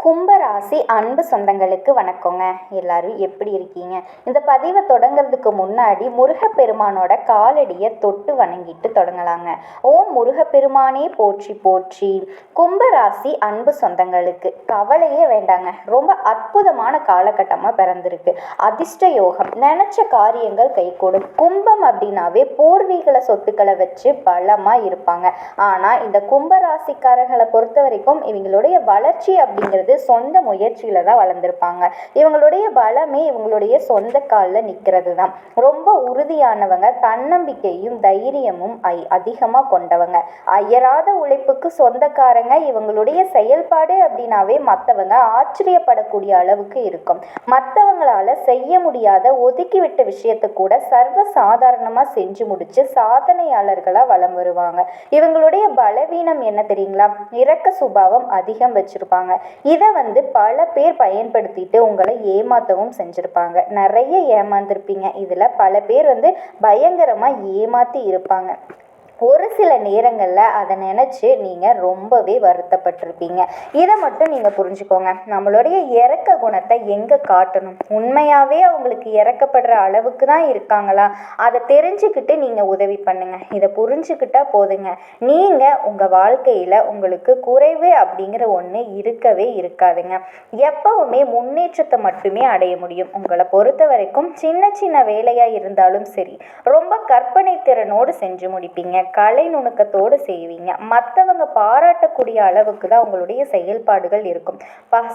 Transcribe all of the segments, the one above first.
கும்பராசி அன்பு சொந்தங்களுக்கு வணக்கங்க. எல்லாரும் எப்படி இருக்கீங்க? இந்த பதிவை தொடங்கிறதுக்கு முன்னாடி முருகப்பெருமானோட காலடியை தொட்டு வணங்கிட்டு தொடங்கலாங்க. ஓம் முருகப்பெருமானே போற்றி போற்றி. கும்பராசி அன்பு சொந்தங்களுக்கு கவலையே வேண்டாங்க. ரொம்ப அற்புதமான காலகட்டமாக பிறந்திருக்கு. அதிர்ஷ்ட யோகம், நினைச்ச காரியங்கள் கைகூடும். கும்பம் அப்படின்னாவே பூர்வீக சொத்துக்களை வச்சு பலமாக இருப்பாங்க. ஆனால் இந்த கும்பராசிக்காரர்களை பொறுத்த வரைக்கும் இவங்களுடைய வளர்ச்சி அப்படிங்கிறது சொந்த முயற்சியில தான் வளர்ந்துருப்பாங்க. இவங்களுடைய பலமே இவங்களுடைய சொந்த காலில் நிற்கிறது தான். ரொம்ப உறுதியானவங்க, தன்னம்பிக்கையும் தைரியமும் அதிகமாக கொண்டவங்க. அயராத உழைப்புக்கு சொந்தக்காரங்க. இவங்களுடைய செயல்பாடு அப்படின்னாவே மற்றவங்க ஆச்சரியப்படக்கூடிய அளவுக்கு இருக்கும். மற்றவங்களால செய்ய முடியாத ஒதுக்கிவிட்ட விஷயத்தை கூட சர்வ சாதாரணமாக செஞ்சு முடிச்சு சாதனையாளர்களாக வலம் வருவாங்க. இவங்களுடைய பலவீனம் என்ன தெரியுங்களா? இரக்க சுபாவம் அதிகம் வச்சிருப்பாங்க. இதை பல பேர் பயன்படுத்திட்டு உங்களை ஏமாற்றவும் செஞ்சுருப்பாங்க. நிறைய ஏமாந்துருப்பீங்க. இதில் பல பேர் பயங்கரமாக ஏமாற்றி இருப்பாங்க. ஒரு சில நேரங்களில் அதை நினச்சி நீங்கள் ரொம்பவே வருத்தப்பட்டிருப்பீங்க. இதை மட்டும் நீங்கள் புரிஞ்சுக்கோங்க. நம்மளுடைய இறக்க குணத்தை எங்கே காட்டணும்? உண்மையாகவே அவங்களுக்கு இறக்கப்படுற அளவுக்கு தான் இருக்காங்களா? அதை தெரிஞ்சுக்கிட்டு நீங்கள் உதவி பண்ணுங்க. இதை புரிஞ்சுக்கிட்டா போதுங்க. நீங்கள் உங்கள் வாழ்க்கையில் உங்களுக்கு குறைவு அப்படிங்கிற ஒன்று இருக்கவே இருக்காதுங்க. எப்பவுமே முன்னேற்றத்தை மட்டுமே அடைய முடியும். உங்களை பொறுத்த வரைக்கும் சின்ன சின்ன வேலையாக இருந்தாலும் சரி, ரொம்ப கற்பனை திறனோடு செஞ்சு முடிப்பீங்க. கலை நுணுக்கத்தோடு செய்வீங்க. மற்றவங்க பாராட்டக்கூடிய அளவுக்கு தான் உங்களுடைய செயல்பாடுகள் இருக்கும்.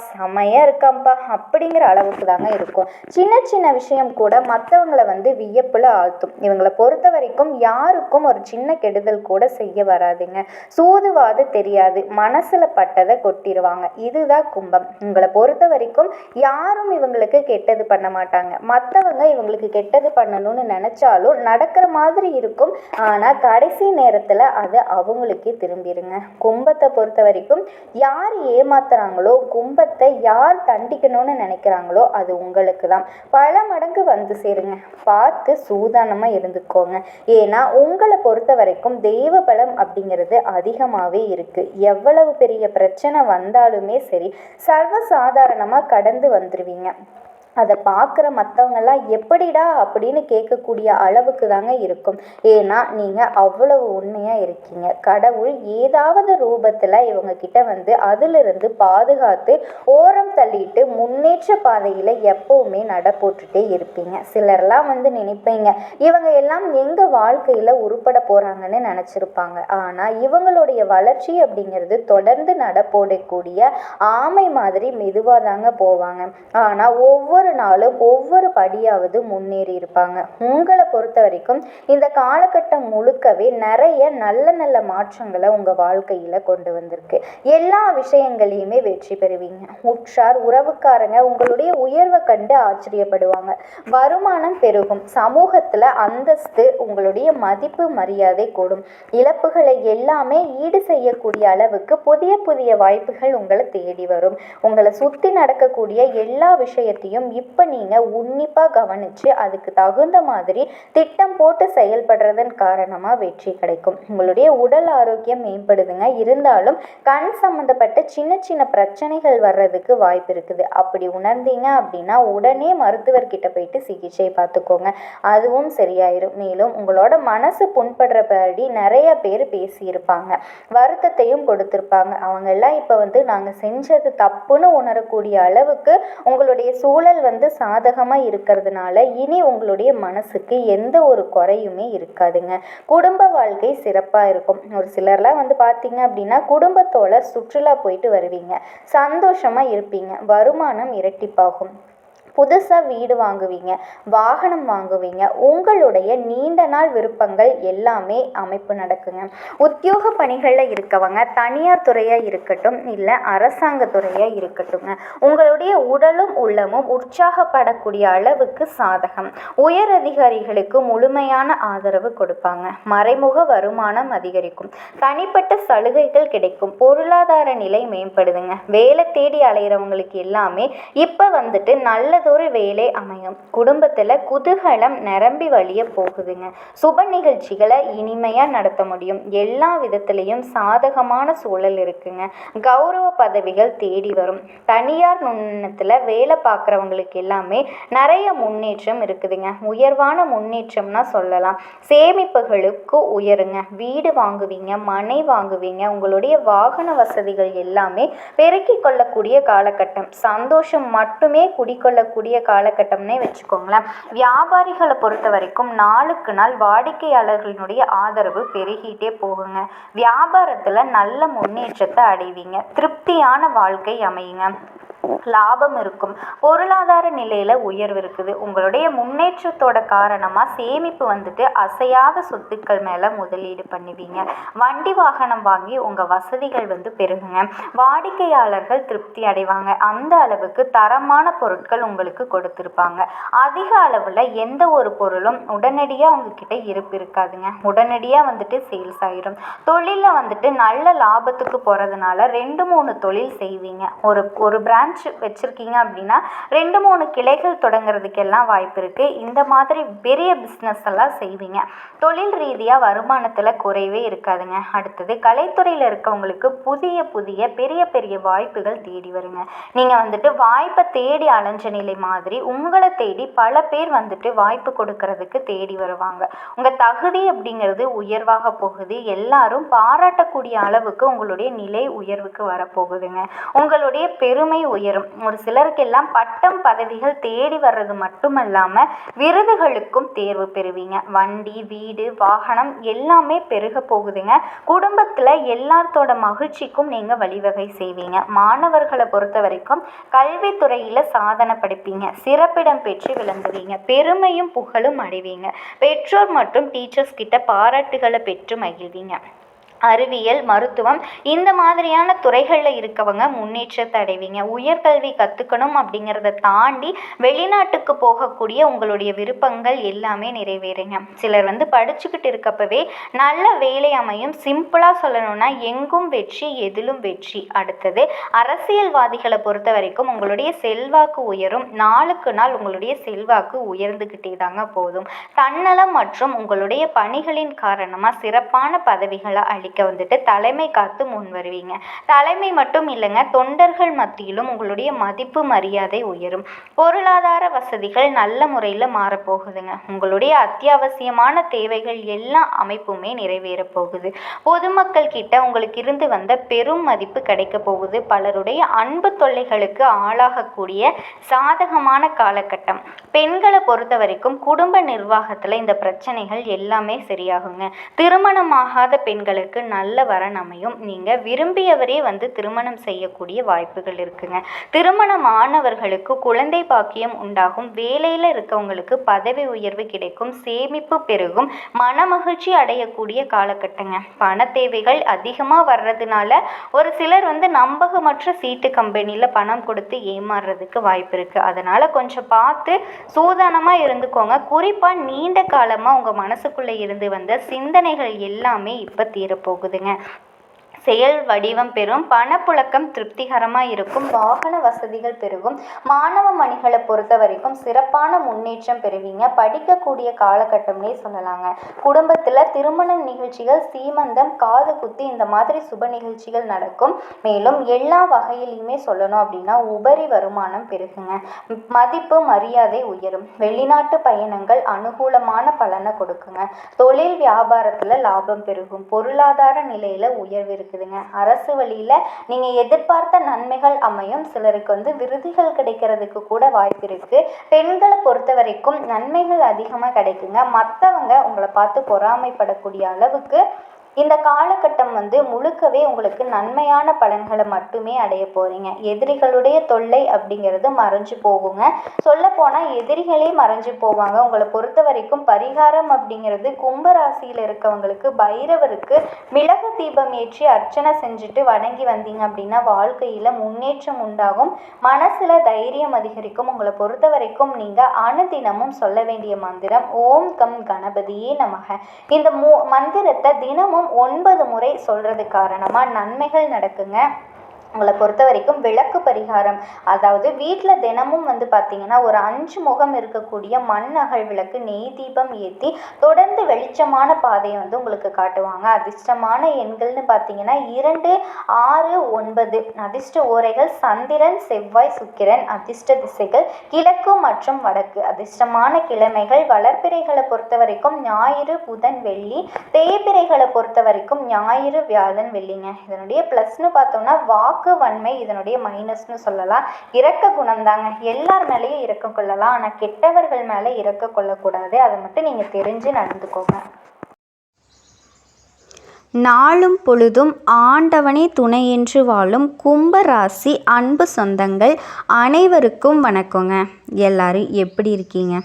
செமையாக இருக்காம்பா அப்படிங்கிற அளவுக்கு தாங்க இருக்கும். சின்ன சின்ன விஷயம் கூட மற்றவங்களை வியப்பில் ஆழ்த்தும். இவங்களை பொறுத்த வரைக்கும் யாருக்கும் ஒரு சின்ன கெடுதல் கூட செய்ய வராதுங்க. சூதுவாது தெரியாது. மனசில் பட்டதை கொட்டிடுவாங்க. இதுதான் கும்பம். உங்களை பொறுத்த வரைக்கும் யாரும் இவங்களுக்கு கெட்டது பண்ண மாட்டாங்க. மற்றவங்க இவங்களுக்கு கெட்டது பண்ணணும்னு நினச்சாலும் நடக்கிற மாதிரி இருக்கும். ஆனால் கடைசி நேரத்தில் அது அவங்களுக்கே திரும்பிடுங்க. கும்பத்தை பொறுத்த வரைக்கும் யார் ஏமாத்துறாங்களோ, கும்பத்தை யார் தண்டிக்கணும்னு நினைக்கிறாங்களோ அது உங்களுக்கு தான் பல மடங்கு சேருங்க. பார்த்து சூதானமாக இருந்துக்கோங்க. ஏன்னா உங்களை பொறுத்த வரைக்கும் தெய்வ பலம் அப்படிங்கிறது அதிகமாகவே இருக்குது. எவ்வளவு பெரிய பிரச்சனை வந்தாலுமே சரி, சர்வசாதாரணமாக கடந்து வந்துடுவீங்க. அதை பார்க்குற மற்றவங்கெல்லாம் எப்படிடா அப்படின்னு கேட்கக்கூடிய அளவுக்கு தாங்க இருக்கும். ஏன்னா நீங்கள் அவ்வளவு உண்மையாக இருக்கீங்க. கடவுள் ஏதாவது ரூபத்தில் இவங்க கிட்ட அதிலிருந்து பாதுகாத்து ஓரம் தள்ளிட்டு முன்னேற்ற பாதையில் எப்போவுமே நட போட்டுட்டே இருப்பீங்க. சிலர்லாம் நினைப்பீங்க இவங்க எல்லாம் எங்கள் வாழ்க்கையில் உருப்பட போகிறாங்கன்னு நினச்சிருப்பாங்க. ஆனால் இவங்களுடைய வளர்ச்சி அப்படிங்கிறது தொடர்ந்து நட போடக்கூடிய ஆமை மாதிரி மெதுவாக தாங்க போவாங்க. ஆனால் ஒவ்வொரு நாளும் ஒவ்வொரு படியாவது முன்னேறி இருப்பாங்க. உங்களை பொறுத்த வரைக்கும் இந்த காலகட்டம் முழுக்கவே நிறைய நல்ல நல்ல மாற்றங்களை உங்க வாழ்க்கையில கொண்டு வந்திருக்கு. எல்லா விஷயங்களையுமே வெற்றி பெறுவீங்க. உற்றார் உறவுக்காரங்க உங்களுடைய உயர்வை கண்டு ஆச்சரியப்படுவாங்க. வருமானம் பெருகும். சமூகத்துல அந்தஸ்து, உங்களுடைய மதிப்பு மரியாதை கூடும். இழப்புகளை எல்லாமே ஈடு செய்யக்கூடிய அளவுக்கு புதிய புதிய வாய்ப்புகள் உங்களை தேடி வரும். உங்களை சுத்தி நடக்கக்கூடிய எல்லா விஷயத்தையும் இப்போ நீங்கள் உன்னிப்பாக கவனித்து அதுக்கு தகுந்த மாதிரி திட்டம் போட்டு செயல்படுறதன் காரணமாக வெற்றி கிடைக்கும். உங்களுடைய உடல் ஆரோக்கியம் மேம்படுதுங்க. இருந்தாலும் கண் சம்மந்தப்பட்ட சின்ன சின்ன பிரச்சனைகள் வர்றதுக்கு வாய்ப்பு இருக்குது. அப்படி உணர்ந்தீங்க அப்படின்னா உடனே மருத்துவர்கிட்ட போயிட்டு சிகிச்சை பார்த்துக்கோங்க. அதுவும் சரியாயிரும். மேலும் உங்களோட மனசு புண்படுறபடி நிறைய பேர் பேசியிருப்பாங்க, வருத்தத்தையும் கொடுத்துருப்பாங்க. அவங்கெல்லாம் இப்போ நாங்கள் செஞ்சது தப்புன்னு உணரக்கூடிய அளவுக்கு உங்களுடைய சூழல் சாதகமாக இருக்கிறதுனால இனி உங்களுடைய மனசுக்கு எந்த ஒரு குறையுமே இருக்காதுங்க. குடும்ப வாழ்க்கை சிறப்பாக இருக்கும். ஒரு சிலர்லாம் பார்த்தீங்க அப்படின்னா குடும்பத்தோட சுற்றுலா போயிட்டு வருவீங்க. சந்தோஷமாக இருப்பீங்க. வருமானம் இரட்டிப்பாகும். புதுசாக வீடு வாங்குவீங்க, வாகனம் வாங்குவீங்க. உங்களுடைய நீண்ட நாள் விருப்பங்கள் எல்லாமே அமைப்பு நடக்குங்க. உத்தியோக பணிகளில் இருக்கவங்க தனியார் துறையாக இருக்கட்டும் இல்லை அரசாங்க துறையாக இருக்கட்டுங்க, உங்களுடைய உடலும் உள்ளமும் உற்சாகப்படக்கூடிய அளவுக்கு சாதகம். உயர் அதிகாரிகளுக்கு முழுமையான ஆதரவு கொடுப்பாங்க. மறைமுக வருமானம் அதிகரிக்கும். தனிப்பட்ட சலுகைகள் கிடைக்கும். பொருளாதார நிலை மேம்படுதுங்க. வேலை தேடி அலைகிறவங்களுக்கு எல்லாமே இப்போ நல்லது நல்லதொரு வேலை அமையும். குடும்பத்தில் குதூகலம் நிரம்பி வழிய போகுதுங்க. சுப நிகழ்ச்சிகளை இனிமையாக நடத்த முடியும். எல்லா விதத்துலேயும் சாதகமான சூழல் இருக்குங்க. கௌரவ பதவிகள் தேடி வரும். தனியார் நிறுவனத்தில் வேலை பார்க்குறவங்களுக்கு எல்லாமே நிறைய முன்னேற்றம் இருக்குதுங்க. உயர்வான முன்னேற்றம்னா சொல்லலாம். சேமிப்புகளுக்கு உயருங்க. வீடு வாங்குவீங்க, மனை வாங்குவீங்க. உங்களுடைய வாகன வசதிகள் எல்லாமே பெருக்கிக் கொள்ளக்கூடிய காலகட்டம். சந்தோஷம் மட்டுமே குடிக்கொள்ளக்கூடிய காலகட்டம்னே வச்சுக்கோங்களேன். வியாபாரிகளை பொறுத்த வரைக்கும் நாளுக்கு நாள் வாடிக்கையாளர்களினுடைய ஆதரவு பெருகிட்டே போகுங்க. வியாபாரத்தில் நல்ல முன்னேற்றத்தை அடைவீங்க. திருப்தியான வாழ்க்கை அமையுங்க. லாபம் இருக்கும். பொருளாதார நிலையில் உயர்வு இருக்குது. உங்களுடைய முன்னேற்றத்தோட காரணமாக சேமிப்பு வந்துட்டு அசையாத சொத்துக்கள் மேலே முதலீடு பண்ணுவீங்க. வண்டி வாகனம் வாங்கி உங்கள் வசதிகள் வந்து பெருகுங்க. வாடிக்கையாளர்கள் திருப்தி அடைவாங்க. அந்த அளவுக்கு தரமான பொருட்கள் உங்களுக்கு கொடுத்துருப்பாங்க. அதிக அளவில் எந்த ஒரு பொருளும் உடனடியாக உங்ககிட்ட இருப்பு இருக்காதுங்க. உடனடியாக வந்துட்டு சேல்ஸ் ஆகிடும். தொழிலில் வந்துட்டு நல்ல லாபத்துக்கு போகிறதுனால 2-3 தொழில் செய்வீங்க. ஒரு பிரான்ச் வச்சுருக்கீங்க அப்படின்னா 2-3 கிளைகள் தொடங்குறதுக்கெல்லாம் வாய்ப்பு இருக்குது. இந்த மாதிரி பெரிய பிஸ்னஸ் எல்லாம் செய்வீங்க. தொழில் ரீதியாக வருமானத்தில் குறைவே இருக்காதுங்க. அடுத்தது கலைத்துறையில் இருக்கவங்களுக்கு புதிய பெரிய வாய்ப்புகள் தேடி வருங்க. நீங்கள் வந்துட்டு வாய்ப்பை தேடி அலைஞ்ச நிலை மாதிரி உங்களை தேடி பல பேர் வந்துட்டு வாய்ப்பு கொடுக்கறதுக்கு தேடி வருவாங்க. உங்கள் தகுதி அப்படிங்கிறது உயர்வாக போகுது. எல்லாரும் பாராட்டக்கூடிய அளவுக்கு உங்களுடைய நிலை உயர்வுக்கு வரப்போகுதுங்க. உங்களுடைய பெருமை உயரும். ஒரு சிலருக்கெல்லாம் பட்டம் பதவிகள் தேடி வர்றது மட்டுமல்லாமல் விருதுகளுக்கும் தேர்வு பெறுவீங்க. வண்டி, வீடு, வாகனம் எல்லாமே பெருக போகுதுங்க. குடும்பத்தில் எல்லாத்தோட மகிழ்ச்சிக்கும் நீங்கள் வழிவகை செய்வீங்க. மாணவர்களை பொறுத்த வரைக்கும் கல்வித்துறையில் சாதனை படைப்பீங்க. சிறப்பிடம் பெற்று விளங்குவீங்க. பெருமையும் புகழும் அடைவீங்க. பெற்றோர் மற்றும் டீச்சர்ஸ் கிட்ட பாராட்டுகளை பெற்று மகிழ்வீங்க. அறிவியல், மருத்துவம் இந்த மாதிரியான துறைகளில் இருக்கவங்க முன்னேற்றத்தை அடைவீங்க. உயர்கல்வி கற்றுக்கணும் அப்படிங்கிறத தாண்டி வெளிநாட்டுக்கு போகக்கூடிய உங்களுடைய விருப்பங்கள் எல்லாமே நிறைவேறுங்க. சிலர் வந்து படிச்சுக்கிட்டு இருக்கப்பவே நல்ல வேலை அமையும். சிம்பிளாக சொல்லணும்னா எங்கும் வெற்றி, எதிலும் வெற்றி. அடுத்தது அரசியல்வாதிகளை பொறுத்த வரைக்கும் உங்களுடைய செல்வாக்கு உயரும். நாளுக்கு நாள் உங்களுடைய செல்வாக்கு உயர்ந்துக்கிட்டே தாங்க போதும். தன்னலம் மற்றும் உங்களுடைய பணிகளின் காரணமாக சிறப்பான பதவிகளை வந்துட்டு தலைமை காத்து முன் வருவீங்க. தலைமை மட்டும் இல்லைங்க, தொண்டர்கள் மத்தியிலும் உங்களுடைய மதிப்பு மரியாதை உயரும். பொருளாதார வசதிகள் நல்ல முறையில் மாறப்போகுதுங்க. உங்களுடைய அத்தியாவசியமான தேவைகள் எல்லா அமைப்புமே நிறைவேற போகுது. பொதுமக்கள் கிட்ட உங்களுக்கு இருந்து வந்த பெரும் மதிப்பு கிடைக்க போகுது. பலருடைய அன்பு தொல்லைகளுக்கு ஆளாகக்கூடிய சாதகமான காலகட்டம். பெண்களை பொறுத்த வரைக்கும் குடும்ப நிர்வாகத்தில் இந்த பிரச்சனைகள் எல்லாமே சரியாகுங்க. திருமணமாகாத பெண்களுக்கு நல்ல வரன் அமையும். நீங்கள் விரும்பியவரே வந்து திருமணம் செய்யக்கூடிய வாய்ப்புகள் இருக்குங்க. திருமணமானவர்களுக்கு குழந்தை பாக்கியம் உண்டாகும். வேலையில் இருக்கவங்களுக்கு பதவி உயர்வு கிடைக்கும். சேமிப்பு பெருகும். மனமகிழ்ச்சி அடையக்கூடிய காலகட்டங்க. பண தேவைகள் அதிகமாக வர்றதுனால ஒரு சிலர் வந்து நம்பகமற்ற சீட்டு கம்பெனியில் பணம் கொடுத்து ஏமாறுறதுக்கு வாய்ப்பு இருக்குது. அதனால் கொஞ்சம் பார்த்து சூதானமாக இருந்துக்கோங்க. குறிப்பாக நீண்ட காலமாக உங்கள் மனசுக்குள்ளே இருந்து வந்த சிந்தனைகள் எல்லாமே இப்போ தீரப்போகுதுங்க. செயல் வடிவம் பெறும். பணப்புழக்கம் திருப்திகரமாக இருக்கும். வாகன வசதிகள் பெருகும். மாணவ மணிகளை பொறுத்த வரைக்கும் சிறப்பான முன்னேற்றம் பெறுவீங்க. படிக்கக்கூடிய காலகட்டம்னே சொல்லலாங்க. குடும்பத்தில் திருமணம் நிகழ்ச்சிகள், சீமந்தம், காது குத்தி இந்த மாதிரி சுப நிகழ்ச்சிகள் நடக்கும். மேலும் எல்லா வகையிலையுமே சொல்லணும் அப்படின்னா உபரி வருமானம் பெருகுங்க. மதிப்பு மரியாதை உயரும். வெளிநாட்டு பயணங்கள் அனுகூலமான பலனை கொடுக்குங்க. தொழில் வியாபாரத்தில் லாபம் பெருகும். பொருளாதார நிலையில் உயர்வு இருக்குதுங்க. அரசு வழியில் நீங்கள் எதிர்பார்த்த நன்மைகள் அமையும். சிலருக்கு வந்து விருதுகள் கிடைக்கிறதுக்கு கூட வாய்ப்பு இருக்குது. பெண்களை பொறுத்த வரைக்கும் நன்மைகள் அதிகமாக கிடைக்குங்க. மற்றவங்க உங்களை பார்த்து பொறாமைப்படக்கூடிய அளவுக்கு இந்த காலகட்டம் வந்து முழுக்கவே உங்களுக்கு நன்மையான பலன்களை மட்டுமே அடைய போகிறீங்க. எதிரிகளுடைய தொல்லை அப்படிங்கிறது மறைஞ்சு போகுங்க. சொல்லப்போனால் எதிரிகளே மறைஞ்சு போவாங்க. உங்களை பொறுத்த வரைக்கும் பரிகாரம் அப்படிங்கிறது கும்பராசியில் இருக்கவங்களுக்கு பைரவருக்கு மிளகு தீபம் ஏற்றி அர்ச்சனை செஞ்சுட்டு வணங்கி வந்தீங்க அப்படின்னா வாழ்க்கையில் முன்னேற்றம் உண்டாகும். மனசில் தைரியம் அதிகரிக்கும். உங்களை பொறுத்த வரைக்கும் நீங்கள் அனுதினமும் சொல்ல வேண்டிய மந்திரம் ஓம் கம் கணபதியே நமக. இந்த மந்திரத்தை தினமும் 9 முறை சொல்கிறது காரணமாக நன்மைகள் நடக்குங்க. உங்களை பொறுத்த வரைக்கும் விளக்கு பரிகாரம், அதாவது வீட்டில் தினமும் பார்த்திங்கன்னா ஒரு 5 முகம் இருக்கக்கூடிய மண் அகல் விளக்கு நெய் தீபம் ஏற்றி தொடர்ந்து வெளிச்சமான பாதையை உங்களுக்கு காட்டுவாங்க. அதிர்ஷ்டமான எண்கள்னு பார்த்தீங்கன்னா 2, 6, 9. அதிர்ஷ்ட ஓரைகள் சந்திரன், செவ்வாய், சுக்கிரன். அதிர்ஷ்ட திசைகள் கிழக்கு மற்றும் வடக்கு. அதிர்ஷ்டமான கிழமைகள் வளர்பிறைகளை பொறுத்த வரைக்கும் ஞாயிறு, புதன், வெள்ளி. தேய்பிறைகளை பொறுத்த வரைக்கும் ஞாயிறு, வியாழன், வெள்ளிங்க. இதனுடைய ப்ளஸ்ன்னு பார்த்தோம்னா வாக்கு வன்மை, இதனுடைய மைனஸ்னு சொல்லலாம். இரக்க குணம் தாங்க. எல்லார் மேலேயும் இரக்கம் கொள்ளலாம், ஆனால் கெட்டவர்கள் மேலே இரக்க கொள்ளக்கூடாது. அதை மட்டும் நீங்கள் தெரிஞ்சு நடந்துக்கோங்க. நாளும் பொழுதும் ஆண்டவனே துணை என்று வாழும் கும்பராசி அன்பு சொந்தங்கள் அனைவருக்கும் வணக்கங்க. எல்லாரும் எப்படி இருக்கீங்க?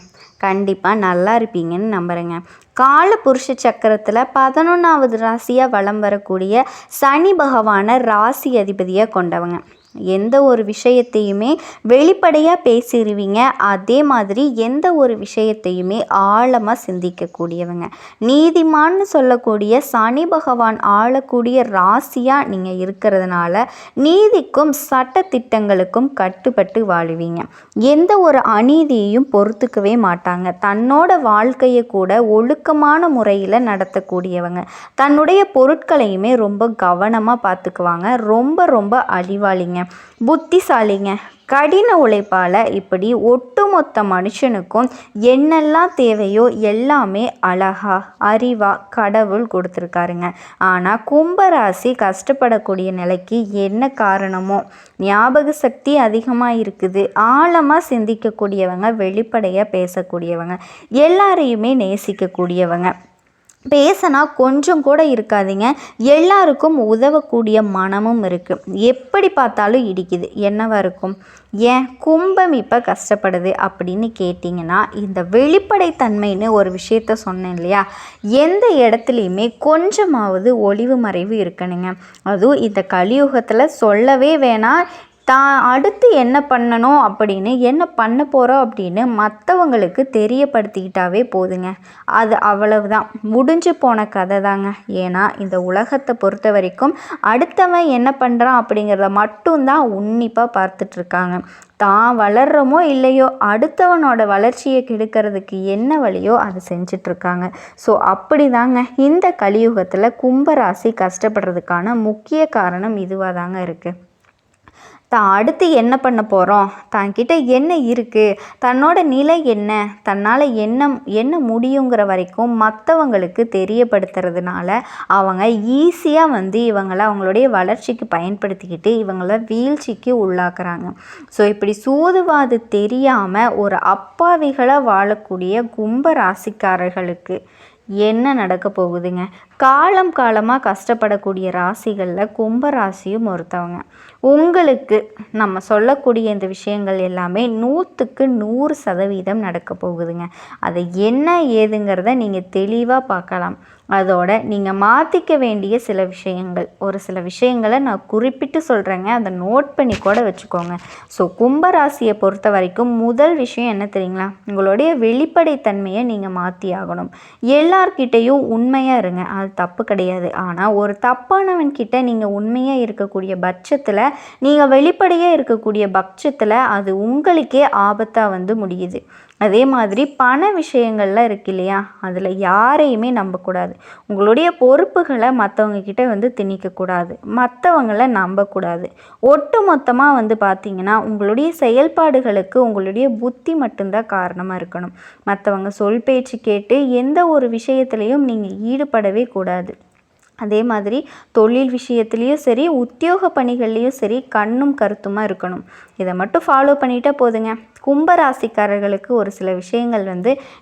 கண்டிப்பாக நல்லா இருப்பீங்கன்னு நம்புகிறேங்க. கால புருஷ சக்கரத்தில் 11வது ராசியாக வலம் வரக்கூடிய சனி பகவானை ராசி அதிபதியாக கொண்டவங்க. எந்த ஒரு விஷயத்தையுமே வெளிப்படையாக பேசிடுவீங்க. அதே மாதிரி எந்த ஒரு விஷயத்தையுமே ஆழமாக சிந்திக்கக்கூடியவங்க. நீதிமான்னு சொல்லக்கூடிய சனி பகவான் ஆளக்கூடிய ராசியாக நீங்கள் இருக்கிறதுனால நீதிக்கும் சட்ட திட்டங்களுக்கும் கட்டுப்பட்டு வாழுவீங்க. எந்த ஒரு அநீதியையும் பொறுத்துக்கவே மாட்டாங்க. தன்னோட வாழ்க்கையை கூட ஒழுக்கமான முறையில் நடத்தக்கூடியவங்க. தன்னுடைய பொருட்களையுமே ரொம்ப கவனமாக பார்த்துக்குவாங்க. ரொம்ப அறிவாளிங்க, புத்திசாலிங்க. கடின உழைப்பால் இப்படி ஒட்டுமொத்த மனுஷனுக்கும் என்னெல்லாம் தேவையோ எல்லாமே அழகா அறிவாக கடவுள் கொடுத்துருக்காருங்க. ஆனால் கும்பராசி கஷ்டப்படக்கூடிய நிலைக்கு என்ன காரணமோ, ஞாபக சக்தி அதிகமாக இருக்குது, ஆழமாக சிந்திக்கக்கூடியவங்க, வெளிப்படையாக பேசக்கூடியவங்க, எல்லாரையுமே நேசிக்கக்கூடியவங்க. பேசினா கொஞ்சம் கூட இருக்காதீங்க. எல்லாருக்கும் உதவக்கூடிய மனமும் இருக்குது. எப்படி பார்த்தாலும் இடிக்குது. என்னவா இருக்கும்? ஏன் கும்பம் இப்போ கஷ்டப்படுது அப்படின்னு கேட்டிங்கன்னா, இந்த வெளிப்படைத்தன்மைன்னு ஒரு விஷயத்த சொன்னேன் இல்லையா? எந்த இடத்துலையுமே கொஞ்சமாவது ஒளிவு மறைவு இருக்கணுங்க. அதுவும் இந்த கலியுகத்தில் சொல்லவே வேணாம். தான் அடுத்து என்ன பண்ணணும் அப்படின்னு, என்ன பண்ண போகிறோம் அப்படின்னு மற்றவங்களுக்கு தெரியப்படுத்திக்கிட்டாவே போதுங்க. அது அவ்வளவுதான், முடிஞ்சு போன கதை தாங்க. ஏன்னா இந்த உலகத்தை பொறுத்த வரைக்கும் அடுத்தவன் என்ன பண்ணுறான் அப்படிங்கிறத மட்டும்தான் உன்னிப்பாக பார்த்துட்ருக்காங்க. தான் வளர்கிறோமோ இல்லையோ, அடுத்தவனோட வளர்ச்சியை கெடுக்கிறதுக்கு என்ன வழியோ அதை செஞ்சிட்ருக்காங்க. ஸோ அப்படி தாங்க இந்த கலியுகத்தில் கும்பராசி கஷ்டப்படுறதுக்கான முக்கிய காரணம் இதுவாக தாங்க இருக்குது. தான் அடுத்து என்ன பண்ண போகிறோம், தன்கிட்ட என்ன இருக்குது, தன்னோட நிலை என்ன, தன்னால் என்ன முடியுங்கிற வரைக்கும் மற்றவங்களுக்கு தெரியப்படுத்துறதுனால அவங்க ஈஸியாக இவங்களை அவங்களுடைய வளர்ச்சிக்கு பயன்படுத்திக்கிட்டு இவங்கள வீழ்ச்சிக்கு உள்ளாக்குறாங்க. ஸோ இப்படி சூதுவாது தெரியாமல் ஒரு அப்பாவிகளாக வாழக்கூடிய கும்ப ராசிக்காரர்களுக்கு என்ன நடக்க போகுதுங்க? காலமாக கஷ்டப்படக்கூடிய ராசிகளில் கும்பராசியும் ஒருத்தவங்க. உங்களுக்கு நம்ம சொல்லக்கூடிய இந்த விஷயங்கள் எல்லாமே 100க்கு 100% நடக்க போகுதுங்க. அதை என்ன ஏதுங்கிறத நீங்கள் தெளிவாக பார்க்கலாம். அதோட நீங்கள் மாற்றிக்க வேண்டிய ஒரு சில விஷயங்களை நான் குறிப்பிட்டு சொல்கிறேங்க. அதை நோட் பண்ணி கூட வச்சுக்கோங்க. ஸோ கும்பராசியை பொறுத்த வரைக்கும் முதல் விஷயம் என்ன தெரியுங்களா? உங்களுடைய வெளிப்படைத்தன்மையை நீங்கள் மாற்றி ஆகணும். எல்லார்கிட்டையும் உண்மையாக இருங்க, அது தப்பு கிடையாது. ஆனால் ஒரு தப்பானவன்கிட்ட நீங்கள் உண்மையாக இருக்கக்கூடிய பட்சத்தில், நீங்கள் வெளிப்படையாக இருக்கக்கூடிய பட்சத்தில் அது உங்களுக்கே ஆபத்தாக முடியுது. அதே மாதிரி பண விஷயங்கள்லாம் இருக்கு இல்லையா, அதில் யாரையுமே நம்பக்கூடாது. உங்களுடைய பொறுப்புகளை மற்றவங்க கிட்ட திணிக்கக்கூடாது, மற்றவங்களை நம்பக்கூடாது. ஒட்டு மொத்தமாக பார்த்தீங்கன்னா உங்களுடைய செயல்பாடுகளுக்கு உங்களுடைய புத்தி மட்டும்தான் காரணமாக இருக்கணும். மற்றவங்க சொல் பேச்சு கேட்டு எந்த ஒரு விஷயத்துலையும் நீங்கள் ஈடுபடவே கூடாது. அதே மாதிரி தொழில் விஷயத்துலேயும் சரி, உத்தியோக பணிகள்லேயும் சரி கண்ணும் கருத்துமாக இருக்கணும். இதை மட்டும் ஃபாலோ பண்ணிட்டா போதுங்க. கும்பராசிக்காரர்களுக்கு ஒரு சில விஷயங்கள்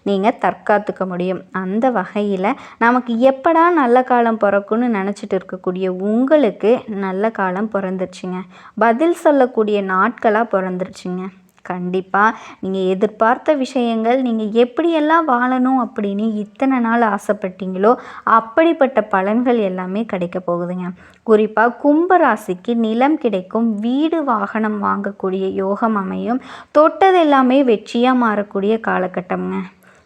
நீங்கள் தற்காத்துக்க முடியும். அந்த வகையில் நமக்கு எப்படா நல்ல காலம் பிறக்குன்னு நினச்சிட்டு இருக்கக்கூடிய உங்களுக்கு நல்ல காலம் பிறந்துருச்சுங்க. பதில் சொல்லக்கூடிய நாட்களாக பிறந்துருச்சுங்க. கண்டிப்பாக நீங்கள் எதிர்பார்த்த விஷயங்கள், நீங்கள் எப்படியெல்லாம் வாழணும் அப்படின்னு இத்தனை நாள் ஆசைப்பட்டீங்களோ அப்படிப்பட்ட பலன்கள் எல்லாமே கிடைக்க போகுதுங்க. குறிப்பாக கும்பராசிக்கு நிலம் கிடைக்கும், வீடு வாகனம் வாங்கக்கூடிய யோகம் அமையும், தொட்டது எல்லாமே வெற்றியாக மாறக்கூடிய காலகட்டம்ங்க.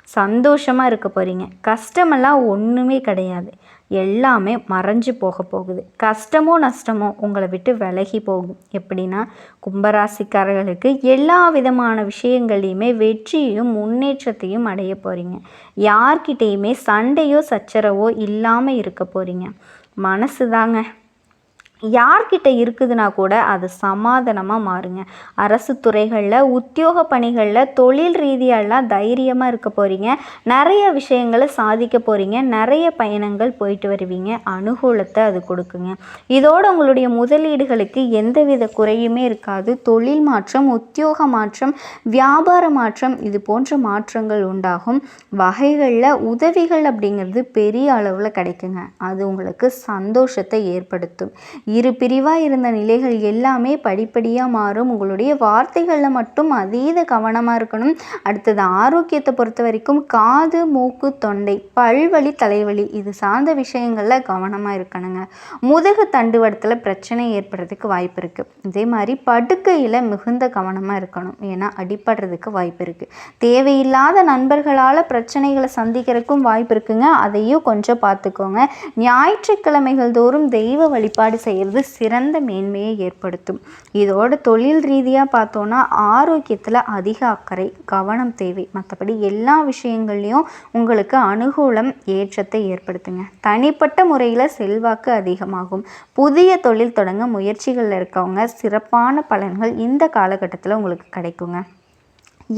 சந்தோஷமாக இருக்க போகிறீங்க. கஷ்டமெல்லாம் ஒன்றுமே கிடையாது. எல்லாமே மறைஞ்சு போக போகுது. கஷ்டமோ நஷ்டமோ உங்களை விட்டு விலகி போகும். எப்படின்னா, கும்பராசிக்காரர்களுக்கு எல்லா விதமான விஷயங்களையுமே வெற்றியும் முன்னேற்றத்தையும் அடைய போகிறீங்க. யார்கிட்டையுமே சண்டையோ சச்சரவோ இல்லாமல் இருக்க போகிறீங்க. மனசு தாங்க யார்கிட்ட இருக்குதுன்னா கூட அது சமாதானமாக மாறுங்க. அரசு துறைகளில், உத்தியோக பணிகளில், தொழில் ரீதியாலாம் தைரியமாக இருக்க போகிறீங்க. நிறைய விஷயங்களை சாதிக்க போகிறீங்க. நிறைய பயணங்கள் போயிட்டு வருவீங்க. அனுகூலத்தை அது கொடுக்குங்க. இதோடு உங்களுடைய முதலீடுகளுக்கு எந்தவித குறையுமே இருக்காது. தொழில் மாற்றம், உத்தியோக மாற்றம், வியாபார மாற்றம், இது போன்ற மாற்றங்கள் உண்டாகும். வகைகளில் உதவிகள் அப்படிங்கிறது பெரிய அளவில் கிடைக்குங்க. அது உங்களுக்கு சந்தோஷத்தை ஏற்படுத்தும். இரு பிரிவாக இருந்த நிலைகள் எல்லாமே படிப்படியாக மாறும். உங்களுடைய வார்த்தைகளில் மட்டும் அதீத கவனமாக இருக்கணும். அடுத்தது ஆரோக்கியத்தை பொறுத்த வரைக்கும் காது, மூக்கு, தொண்டை, பல்வலி, தலைவலி இது சார்ந்த விஷயங்களில் கவனமாக இருக்கணுங்க. முதுகு தண்டுவடத்தில் பிரச்சனை ஏற்படுறதுக்கு வாய்ப்பு இருக்குது. இதே மாதிரி படுக்கையில் மிகுந்த கவனமாக இருக்கணும். ஏன்னா அடிபடுறதுக்கு வாய்ப்பு இருக்குது. தேவையில்லாத நண்பர்களால் பிரச்சனைகளை சந்திக்கிறதுக்கும் வாய்ப்பு இருக்குங்க. அதையும் கொஞ்சம் பார்த்துக்கோங்க. ஞாயிற்றுக்கிழமைகள் தோறும் தெய்வ வழிபாடு செய்கிறது சிறந்த மேன்மையை ஏற்படுத்தும். இதோட தொழில் ரீதியாக பார்த்தோன்னா ஆரோக்கியத்தில் அதிக அக்கறை, கவனம் தேவை. மற்றபடி எல்லா விஷயங்கள்லையும் உங்களுக்கு அனுகூலம், ஏற்றத்தை ஏற்படுத்துங்க. தனிப்பட்ட முறையில் செல்வாக்கு அதிகமாகும். புதிய தொழில் தொடங்க முயற்சிகளில் இருக்கவங்க சிறப்பான பலன்கள் இந்த காலகட்டத்தில் உங்களுக்கு கிடைக்குங்க.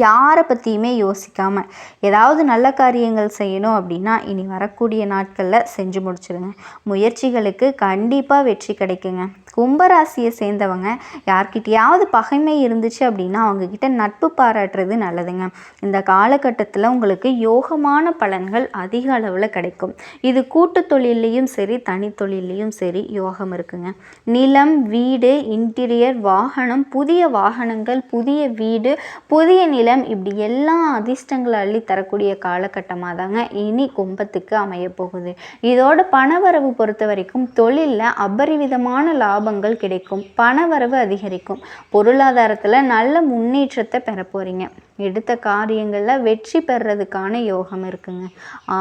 யாரை பற்றியுமே யோசிக்காமல் ஏதாவது நல்ல காரியங்கள் செய்யணும் அப்படின்னா இனி வரக்கூடிய நாட்களில் செஞ்சு முடிச்சிடுங்க. முயற்சிகளுக்கு கண்டிப்பாக வெற்றி கிடைக்குங்க. கும்பராசியை சேர்ந்தவங்க யார்கிட்டையாவது பகைமை இருந்துச்சு அப்படின்னா அவங்கக்கிட்ட நட்பு பாராட்டுறது நல்லதுங்க. இந்த காலகட்டத்தில் உங்களுக்கு யோகமான பலன்கள் அதிக அளவில் கிடைக்கும். இது கூட்டு தொழிலையும் சரி, தனி தொழிலையும் சரி யோகம் இருக்குங்க. நிலம், வீடு, இன்டீரியர், வாகனம், புதிய வாகனங்கள், புதிய வீடு, புதிய நிலம், இப்படி எல்லா அதிர்ஷ்டங்களை அள்ளி தரக்கூடிய காலகட்டமாக தாங்க இனி கும்பத்துக்கு அமைய போகுது. இதோட பணவரவு பொறுத்த வரைக்கும் தொழிலில் அபரிவிதமான லாபங்கள் கிடைக்கும். பணவரவு அதிகரிக்கும். பொருளாதாரத்தில் நல்ல முன்னேற்றத்தை பெற போகிறீங்க. எடுத்த காரியங்களில் வெற்றி பெறதுக்கான யோகம் இருக்குங்க.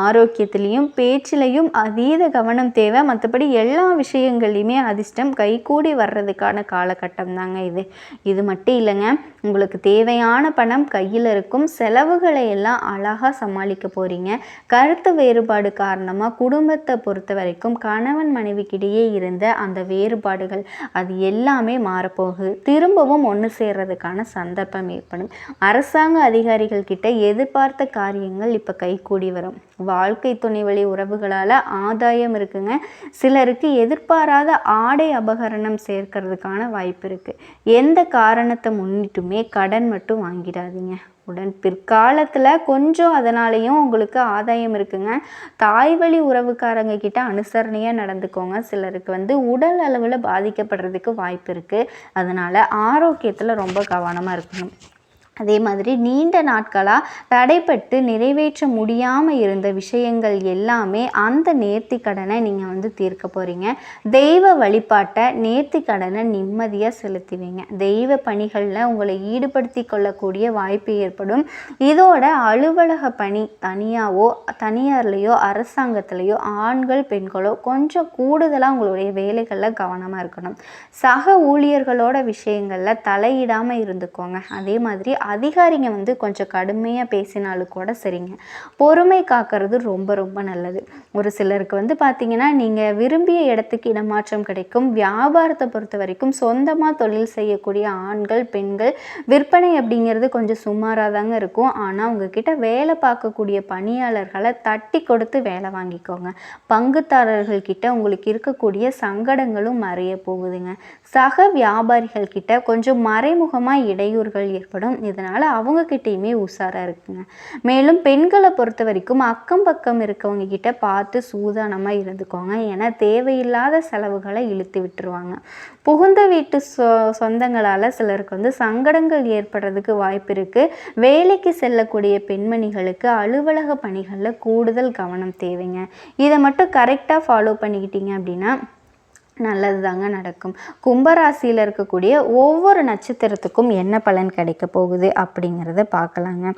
ஆரோக்கியத்திலையும் பேச்சிலையும் அதீத கவனம் தேவை. மற்றபடி எல்லா விஷயங்கள்லையுமே அதிர்ஷ்டம் கைகூடி வர்றதுக்கான காலகட்டம் தாங்க இது. இது மட்டும் இல்லைங்க, உங்களுக்கு தேவையான பணம் கையில் இருக்கும். செலவுகளை எல்லாம் அழகாக சமாளிக்க போகிறீங்க. கருத்து வேறுபாடு காரணமாக குடும்பத்தை பொறுத்த வரைக்கும் கணவன் மனைவிக்கிடையே இருந்த அந்த வேறுபாடுகள் அது எல்லாமே மாறப்போகுது. திரும்பவும் ஒன்று சேர்றதுக்கான சந்தர்ப்பம் ஏற்படும். அரசாங்க அதிகாரிகள் கிட்ட எதிர்பார்த்த காரியங்கள் இப்போ கைகூடி வரும். வாழ்க்கை துணை வழி உறவுகளால் ஆதாயம் இருக்குங்க. சிலருக்கு எதிர்பாராத ஆடை அபகரணம் சேர்க்கறதுக்கான வாய்ப்பு இருக்குது. எந்த காரணத்தை முன்னிட்டுமே கடன் மட்டும் வாங்கிடாதீங்க. உடன் பிற்காலத்தில் கொஞ்சம் அதனாலேயும் உங்களுக்கு ஆதாயம் இருக்குங்க. தாய் வழி உறவுக்காரங்க கிட்ட அனுசரணையாக நடந்துக்கோங்க. சிலருக்கு உடல் அளவில் பாதிக்கப்படுறதுக்கு வாய்ப்பு இருக்குது. அதனால் ஆரோக்கியத்தில் ரொம்ப கவனமாக இருக்கணும். அதே மாதிரி நீண்ட நாட்களாக தடைப்பட்டு நிறைவேற்ற முடியாமல் இருந்த விஷயங்கள் எல்லாமே அந்த நேர்த்தி கடனை நீங்கள் தீர்க்க போகிறீங்க. தெய்வ வழிபாட்டை நேர்த்தி கடனை நிம்மதியாக செலுத்துவீங்க. தெய்வ பணிகளில் உங்களை ஈடுபடுத்தி கொள்ளக்கூடிய வாய்ப்பு ஏற்படும். இதோட அலுவலக பணி தனியார்லேயோ அரசாங்கத்திலேயோ ஆண்கள் பெண்களோ கொஞ்சம் கூடுதலாக உங்களுடைய வேலைகளில் கவனமாக இருக்கணும். சக ஊழியர்களோட விஷயங்களில் தலையிடாமல் இருந்துக்கோங்க. அதே மாதிரி அதிகாரிங்க கொஞ்சம் கடுமையாக பேசினாலும் கூட சரிங்க. பொறுமை காக்கிறது ரொம்ப ரொம்ப நல்லது. ஒரு சிலருக்கு பார்த்தீங்கன்னா நீங்கள் விரும்பிய இடத்துக்கு இடமாற்றம் கிடைக்கும். வியாபாரத்தை பொறுத்த வரைக்கும் சொந்தமாக தொழில் செய்யக்கூடிய ஆண்கள் பெண்கள் விற்பனை அப்படிங்கிறது கொஞ்சம் சுமாராக தாங்க இருக்கும். ஆனால் உங்ககிட்ட வேலை பார்க்கக்கூடிய பணியாளர்களை தட்டி கொடுத்து வேலை வாங்கிக்கோங்க. பங்குதாரர்கள்கிட்ட உங்களுக்கு இருக்கக்கூடிய சங்கடங்களும் மறைய போகுதுங்க. சக வியாபாரிகள் கிட்ட கொஞ்சம் மறைமுகமாக இடையூறுகள் ஏற்படும். இதனால் அவங்கக்கிட்டையுமே உஷாராக இருக்குங்க. மேலும் பெண்களை பொறுத்த வரைக்கும் அக்கம் பக்கம் இருக்கவங்க கிட்ட பார்த்து சூதானமாக இருந்துக்கோங்க. ஏன்னா தேவையில்லாத செலவுகளை இழுத்து விட்டுருவாங்க. புகுந்த வீட்டு சொந்தங்களால் சிலருக்கு சங்கடங்கள் ஏற்படுறதுக்கு வாய்ப்பு இருக்குது. வேலைக்கு செல்லக்கூடிய பெண்மணிகளுக்கு அலுவலக பணிகளில் கூடுதல் கவனம் தேவைங்க. இதை மட்டும் கரெக்டாக ஃபாலோ பண்ணிக்கிட்டீங்க அப்படின்னா நல்லது தாங்க நடக்கும். கும்பராசியில் இருக்கக்கூடிய ஒவ்வொரு நட்சத்திரத்துக்கும் என்ன பலன் கிடைக்க போகுது அப்படிங்கிறத பார்க்கலாங்க.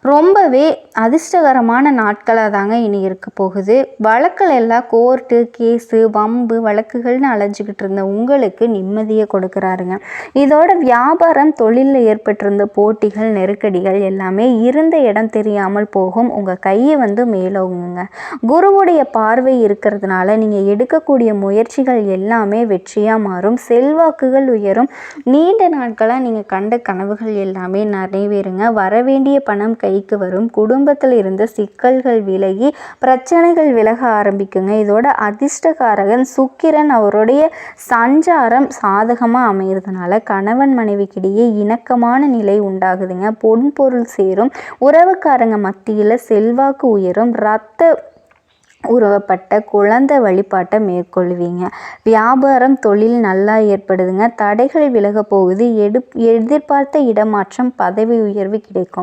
ரொம்பவே அதிர்ஷ்டகரமான நாட்களாக தாங்க இனி இருக்க போகுது. வழக்கில் எல்லாம் கோர்ட்டு கேஸு வம்பு வழக்குகள்னு அலைஞ்சிக்கிட்டு இருந்த உங்களுக்கு நிம்மதியை கொடுக்குறாருங்க. இதோட வியாபாரம் தொழிலில் ஏற்பட்டிருந்த போட்டிகள் நெருக்கடிகள் எல்லாமே இருந்த இடம் தெரியாமல் போகும். உங்கள் கையை மேலோங்குங்க. குருவுடைய பார்வை இருக்கிறதுனால நீங்கள் எடுக்கக்கூடிய முயற்சிகள் எல்லாமே வெற்றியாக மாறும். செல்வாக்குகள் உயரும். நீண்ட நாட்களாக நீங்கள் கண்ட கனவுகள் எல்லாமே நிறைவேறுங்க. வரவேண்டிய பணம் கைக்கு வரும். குடும்பத்தில் இருந்த சிக்கல்கள் விலகி பிரச்சனைகள் விலக ஆரம்பிக்குங்க. இதோட அதிர்ஷ்டகாரகன் சுக்கிரன் அவருடைய சஞ்சாரம் சாதகமாக அமைகிறதுனால கணவன் மனைவிக்கிடையே இணக்கமான நிலை உண்டாகுதுங்க. பொன்பொருள் சேரும். உறவுக்காரங்க மத்தியில் செல்வாக்கு உயரும். இரத்த உருவப்பட்ட குழந்தை வழிபாட்டை மேற்கொள்வீங்க. வியாபாரம் தொழில் நல்லா ஏற்படுதுங்க. தடைகள் விலக போகுது. எதிர்பார்த்த இடமாற்றம் பதவி உயர்வு கிடைக்கும்.